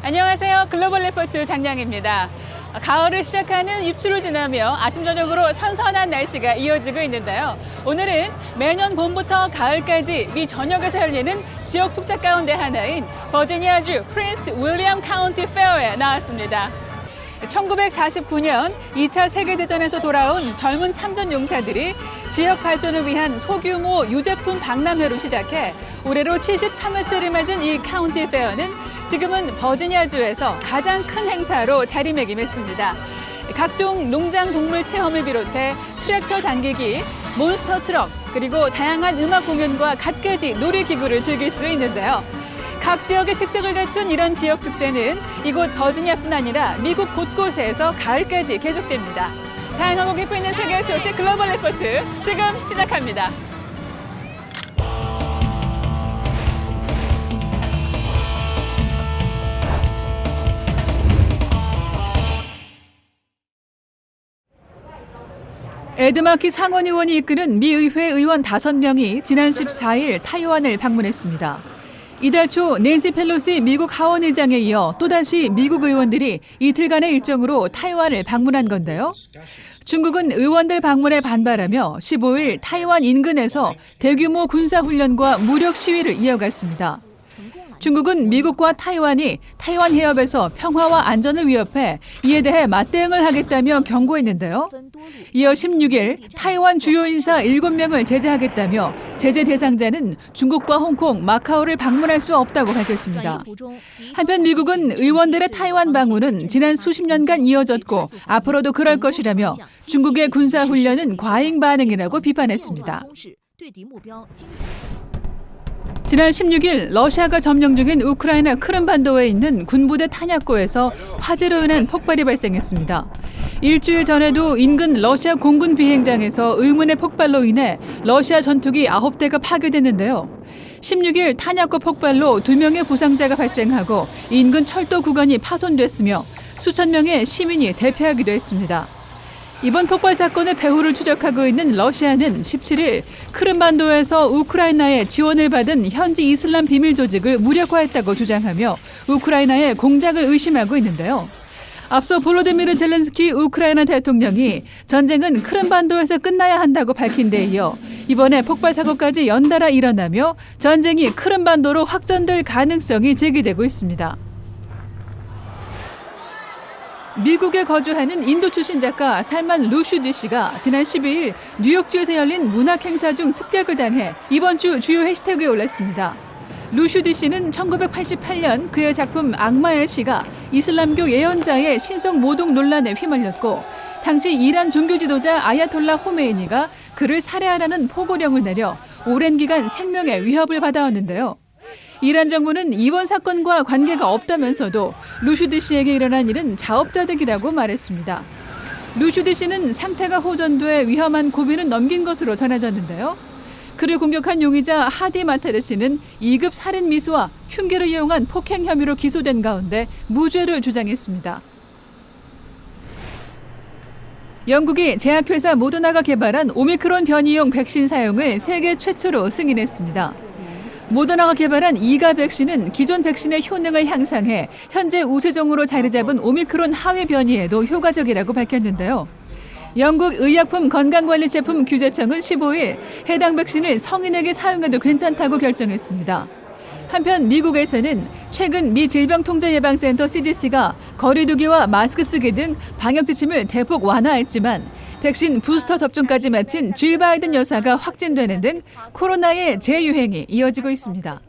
안녕하세요. 글로벌 레포트 장량입니다. 가을을 시작하는 입추를 지나며 아침 저녁으로 선선한 날씨가 이어지고 있는데요. 오늘은 매년 봄부터 가을까지 미 전역에서 열리는 지역 축제 가운데 하나인 버지니아주 프린스 윌리엄 카운티 페어에 나왔습니다. 1949년 2차 세계대전에서 돌아온 젊은 참전 용사들이 지역 발전을 위한 소규모 유제품 박람회로 시작해 올해로 73회째를 맞은 이 카운티 페어는 지금은 버지니아주에서 가장 큰 행사로 자리매김했습니다. 각종 농장 동물 체험을 비롯해 트랙터 당기기, 몬스터 트럭, 그리고 다양한 음악 공연과 갖가지 놀이기구를 즐길 수 있는데요. 각 지역의 특색을 갖춘 이런 지역 축제는 이곳 버지니아뿐 아니라 미국 곳곳에서 가을까지 계속됩니다. 다양하고 깊이 있는 세계 소식 글로벌 레포트 지금 시작합니다. 에드마키 상원 의원이 이끄는 미 의회 의원 5명이 지난 14일 타이완을 방문했습니다. 이달 초 낸시 펠로시 미국 하원 의장에 이어 또다시 미국 의원들이 이틀간의 일정으로 타이완을 방문한 건데요. 중국은 의원들 방문에 반발하며 15일 타이완 인근에서 대규모 군사훈련과 무력 시위를 이어갔습니다. 중국은 미국과 타이완이 타이완 해협에서 평화와 안전을 위협해 이에 대해 맞대응을 하겠다며 경고했는데요. 이어 16일 타이완 주요 인사 7명을 제재하겠다며 제재 대상자는 중국과 홍콩, 마카오를 방문할 수 없다고 밝혔습니다. 한편 미국은 의원들의 타이완 방문은 지난 수십 년간 이어졌고 앞으로도 그럴 것이라며 중국의 군사훈련은 과잉 반응이라고 비판했습니다. 지난 16일 러시아가 점령 중인 우크라이나 크림반도에 있는 군부대 탄약고에서 화재로 인한 폭발이 발생했습니다. 일주일 전에도 인근 러시아 공군 비행장에서 의문의 폭발로 인해 러시아 전투기 9대가 파괴됐는데요. 16일 탄약고 폭발로 2명의 부상자가 발생하고 인근 철도 구간이 파손됐으며 수천 명의 시민이 대피하기도 했습니다. 이번 폭발 사건의 배후를 추적하고 있는 러시아는 17일 크림반도에서 우크라이나의 지원을 받은 현지 이슬람 비밀 조직을 무력화했다고 주장하며 우크라이나의 공작을 의심하고 있는데요. 앞서 볼로디미르 젤렌스키 우크라이나 대통령이 전쟁은 크림반도에서 끝나야 한다고 밝힌 데 이어 이번에 폭발 사고까지 연달아 일어나며 전쟁이 크림반도로 확전될 가능성이 제기되고 있습니다. 미국에 거주하는 인도 출신 작가 살만 루슈디 씨가 지난 12일 뉴욕주에서 열린 문학 행사 중 습격을 당해 이번 주 주요 해시태그에 올랐습니다. 루슈디 씨는 1988년 그의 작품 악마의 시가 이슬람교 예언자의 신성 모독 논란에 휘말렸고 당시 이란 종교 지도자 아야톨라 호메이니가 그를 살해하라는 포고령을 내려 오랜 기간 생명의 위협을 받아왔는데요. 이란 정부는 이번 사건과 관계가 없다면서도 루슈디 씨에게 일어난 일은 자업자득이라고 말했습니다. 루슈디 씨는 상태가 호전돼 위험한 고비는 넘긴 것으로 전해졌는데요. 그를 공격한 용의자 하디 마타르 씨는 2급 살인 미수와 흉기를 이용한 폭행 혐의로 기소된 가운데 무죄를 주장했습니다. 영국이 제약회사 모더나가 개발한 오미크론 변이용 백신 사용을 세계 최초로 승인했습니다. 모더나가 개발한 2가 백신은 기존 백신의 효능을 향상해 현재 우세종으로 자리 잡은 오미크론 하위 변이에도 효과적이라고 밝혔는데요. 영국 의약품 건강관리제품 규제청은 15일 해당 백신을 성인에게 사용해도 괜찮다고 결정했습니다. 한편 미국에서는 최근 미 질병통제예방센터 CDC가 거리 두기와 마스크 쓰기 등 방역 지침을 대폭 완화했지만 백신 부스터 접종까지 마친 질 바이든 여사가 확진되는 등 코로나의 재유행이 이어지고 있습니다.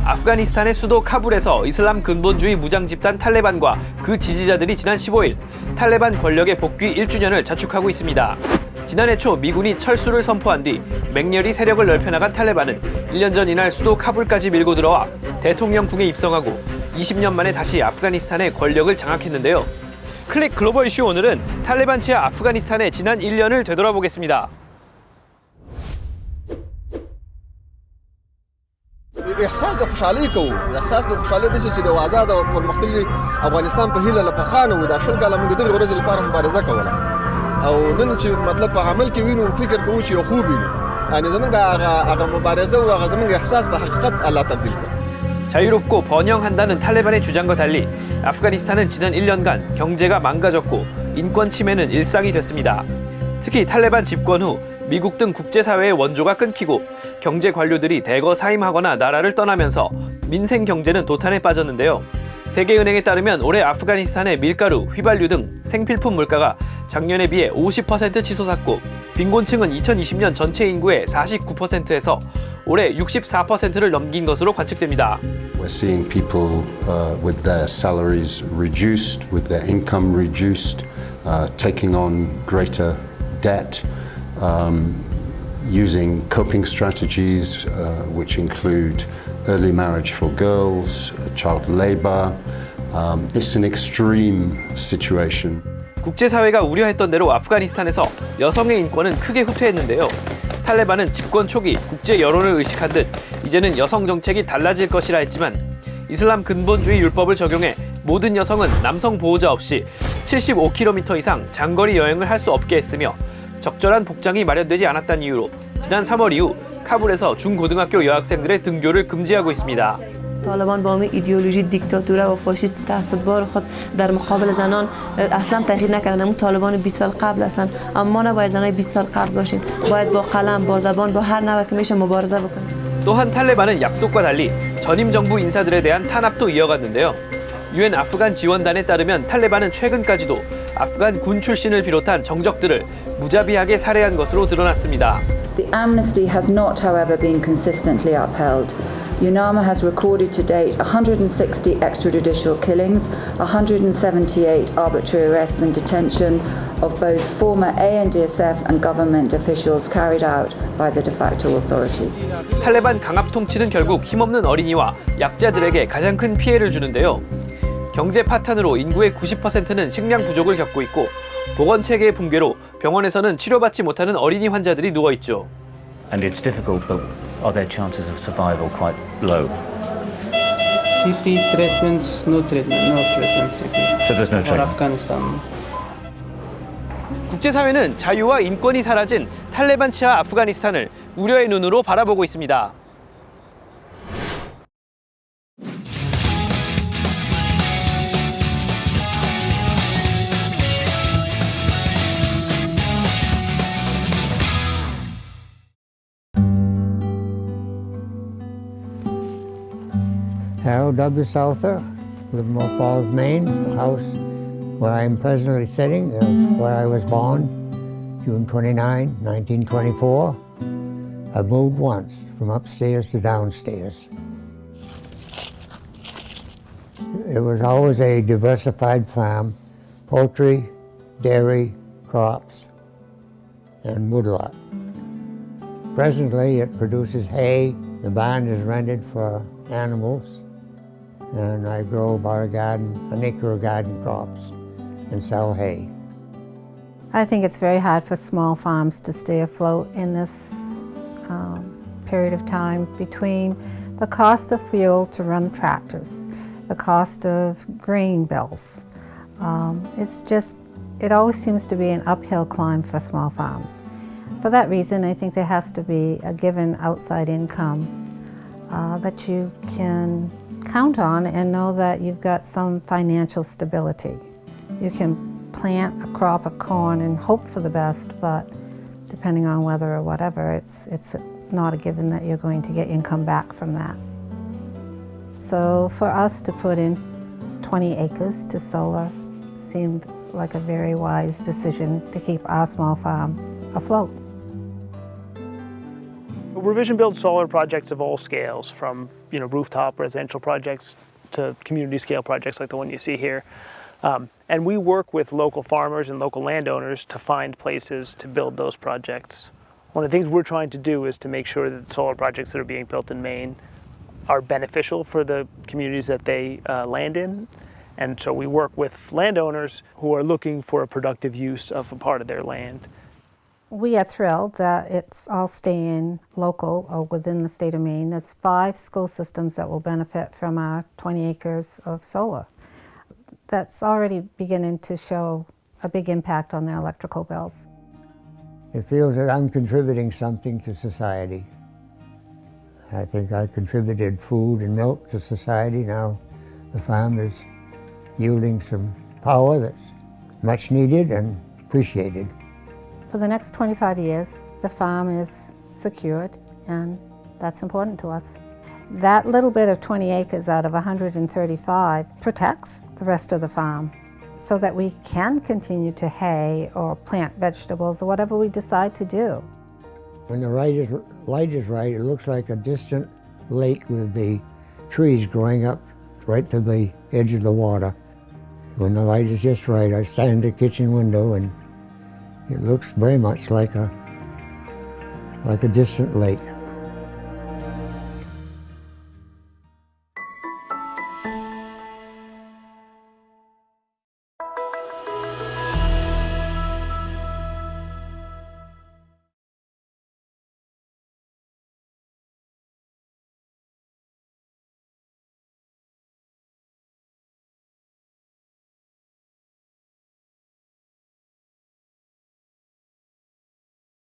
아프가니스탄의 수도 카불에서 이슬람 근본주의 무장 집단 탈레반과 그 지지자들이 지난 15일 탈레반 권력의 복귀 1주년을 자축하고 있습니다. 지난해 초 미군이 철수를 선포한 뒤 맹렬히 세력을 넓혀나간 탈레반은 1년 전 이날 수도 카불까지 밀고 들어와 대통령궁에 입성하고 20년 만에 다시 아프가니스탄의 권력을 장악했는데요. 클릭 글로벌 이슈 오늘은 탈레반 치하 아프가니스탄의 지난 1년을 되돌아보겠습니다. احساس د خوشحالۍ کوو احساس د خوشحالۍ د چې د آزاد او پرمختللي افغانستان په هیله له پخوانه و دا شل کاله موږ دغه ورځې لپاره مبارزه کوله او ننشي مطلب عمل كوينو فكر كوشي يخوبينو يعني زمان اغا مبارزه واغا زمان احساس بحقيقه الله تبديلكم. 자유롭고 번영한다는 탈레반의 주장과 달리 아프가니스탄은 지난 1년간 경제가 망가졌고 인권 침해는 일상이 됐습니다. 특히 탈레반 집권 후 미국 등 국제사회의 원조가 끊기고 경제 관료들이 대거 사임하거나 나라를 떠나면서 민생 경제는 도탄에 빠졌는데요. 세계은행에 따르면 올해 아프가니스탄의 밀가루, 휘발유 등 생필품 물가가 작년에 비해 50% 치솟았고 빈곤층은 2020년 전체 인구의 49%에서 올해 64%를 넘긴 것으로 관측됩니다. We're seeing people with their salaries reduced, with their income reduced, taking on greater debt, using coping strategies which include early marriage for girls, child labor. It's an extreme situation. 국제사회가 우려했던 대로 아프가니스탄에서 여성의 인권은 크게 후퇴했는데요. 탈레반은 집권 초기 국제 여론을 의식한 듯 이제는 여성 정책이 달라질 것이라 했지만 이슬람 근본주의 율법을 적용해 모든 여성은 남성 보호자 없이 75km 이상 장거리 여행을 할 수 없게 했으며 적절한 복장이 마련되지 않았다는 이유로 지난 3월 이후 카불에서 중고등학교 여학생들의 등교를 금지하고 있습니다. طالبان با همین ایدئولوژی دیکتاتوره و فاشیست تعصب‌بار خود در مقابل زنان اصلا تغییر نکردن. اون طالبان 20 سال قبل هستند، اما ما نباید زنای 20 سال قبل باشیم. باید با قلم، با زبان، با هر نوع که میشه مبارزه بکنیم. 또한 탈레반은 약속과 달리 전임 정부 인사들에 대한 탄압도 이어갔는데요. 유엔 아프간 지원단에 따르면 탈레반은 최근까지도 아프간 군 출신을 비롯한 정적들을 무자비하게 살해한 것으로 드러났습니다. The amnesty has not, however, been consistently upheld. UNAMA has recorded to date 160 extrajudicial killings, 178 arbitrary arrests and detention of both former ANDSF and government officials carried out by the de facto authorities. 탈레반 강압 통치는 결국 힘없는 어린이와 약자들에게 가장 큰 피해를 주는데요. 경제 파탄으로 인구의 90%는 식량 부족을 겪고 있고 보건 체계의 붕괴로 병원에서는 치료받지 못하는 어린이 환자들이 누워 있죠. And it's difficult, but are their chances of survival quite low? CP treatments, no treatment CP. So there's no For treatment. Afghanistan. 국제사회는 자유와 인권이 사라진 탈레반 치하 아프가니스탄을 우려의 눈으로 바라보고 있습니다. Harold W. Souther, Livermore Falls, Maine. The house where I am presently sitting is where I was born, June 29, 1924. I moved once from upstairs to downstairs. It was always a diversified farm, poultry, dairy, crops, and woodlot. Presently it produces hay. The barn is rented for animals. And I grow about an acre of garden crops and sell hay. I think it's very hard for small farms to stay afloat in this period of time between the cost of fuel to run tractors, the cost of grain bills. It always seems to be an uphill climb for small farms. For that reason, I think there has to be a given outside income that you can count on and know that you've got some financial stability. You can plant a crop of corn and hope for the best, but depending on weather or whatever, it's not a given that you're going to get income back from that. So for us to put in 20 acres to solar seemed like a very wise decision to keep our small farm afloat. Revision builds solar projects of all scales, from rooftop residential projects to community scale projects like the one you see here. And we work with local farmers and local landowners to find places to build those projects. One of the things we're trying to do is to make sure that solar projects that are being built in Maine are beneficial for the communities that they land in. And so we work with landowners who are looking for a productive use of a part of their land. We are thrilled that it's all staying local or within the state of Maine. There's 5 school systems that will benefit from our 20 acres of solar. That's already beginning to show a big impact on their electrical bills. It feels that I'm contributing something to society. I think I contributed food and milk to society. Now the farm is yielding some power that's much needed and appreciated. For the next 25 years, the farm is secured, and that's important to us. That little bit of 20 acres out of 135 protects the rest of the farm so that we can continue to hay or plant vegetables or whatever we decide to do. When the light is right, it looks like a distant lake with the trees growing up right to the edge of the water. When the light is just right, I stand at the kitchen window and it looks very much like a distant lake.